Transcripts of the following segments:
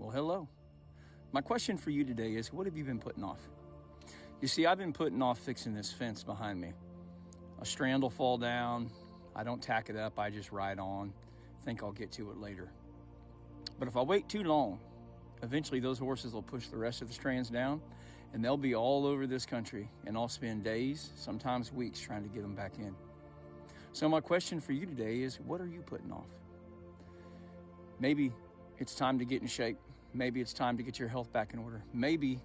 Well, hello. My question for you today is, what have you been putting off? You see, I've been putting off fixing this fence behind me. A strand will fall down. I don't tack it up. I just ride on. Think I'll get to it later. But if I wait too long, eventually those horses will push the rest of the strands down, and they'll be all over this country, and I'll spend days, sometimes weeks, trying to get them back in. So my question for you today is, what are you putting off? Maybe it's time to get in shape. Maybe it's time to get your health back in order. Maybe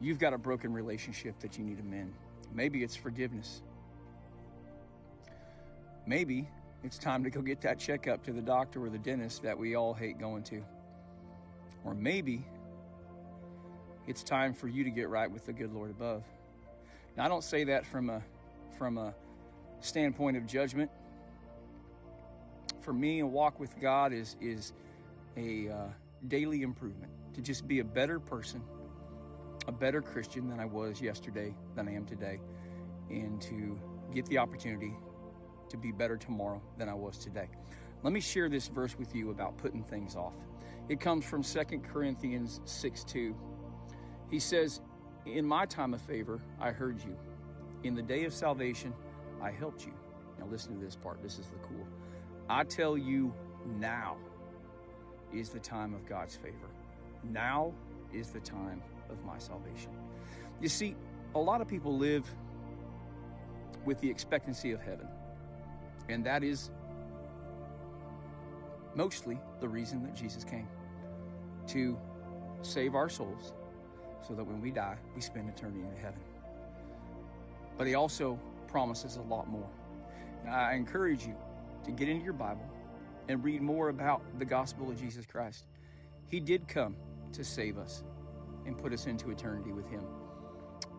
you've got a broken relationship that you need to mend. Maybe it's forgiveness. Maybe it's time to go get that checkup to the doctor or the dentist that we all hate going to. Or maybe it's time for you to get right with the good Lord above. Now, I don't say that from a standpoint of judgment. For me, a walk with God is a daily improvement, to just be a better person, a better Christian than I was yesterday, than I am today, and to get the opportunity to be better tomorrow than I was today. Let me share this verse with you about putting things off. It comes from 2 Corinthians 6:2. He says, "In my time of favor, I heard you. In the day of salvation, I helped you." Now listen to this part. This is the cool. "I tell you, now is the time of God's favor. Now is the time of my salvation." You see, a lot of people live with the expectancy of heaven. And that is mostly the reason that Jesus came, to save our souls so that when we die, we spend eternity in heaven. But he also promises a lot more. Now, I encourage you to get into your Bible and read more about the gospel of Jesus Christ. He did come to save us and put us into eternity with him.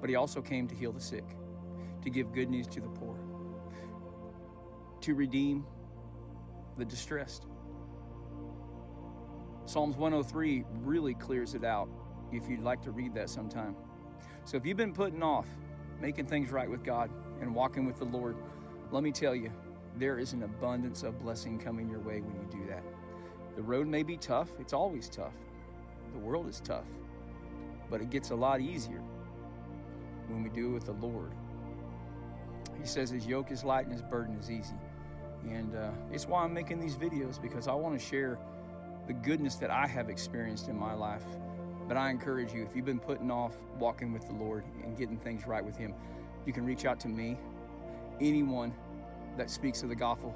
But he also came to heal the sick, to give good news to the poor, to redeem the distressed. Psalms 103 really clears it out if you'd like to read that sometime. So if you've been putting off making things right with God and walking with the Lord, let me tell you, there is an abundance of blessing coming your way when you do that. The road may be tough. It's always tough. The world is tough. But it gets a lot easier when we do it with the Lord. He says his yoke is light and his burden is easy. And it's why I'm making these videos, because I want to share the goodness that I have experienced in my life. But I encourage you, if you've been putting off walking with the Lord and getting things right with him, you can reach out to me, anyone that speaks of the gospel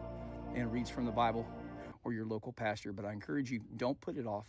and reads from the Bible, or your local pastor. But I encourage you, don't put it off.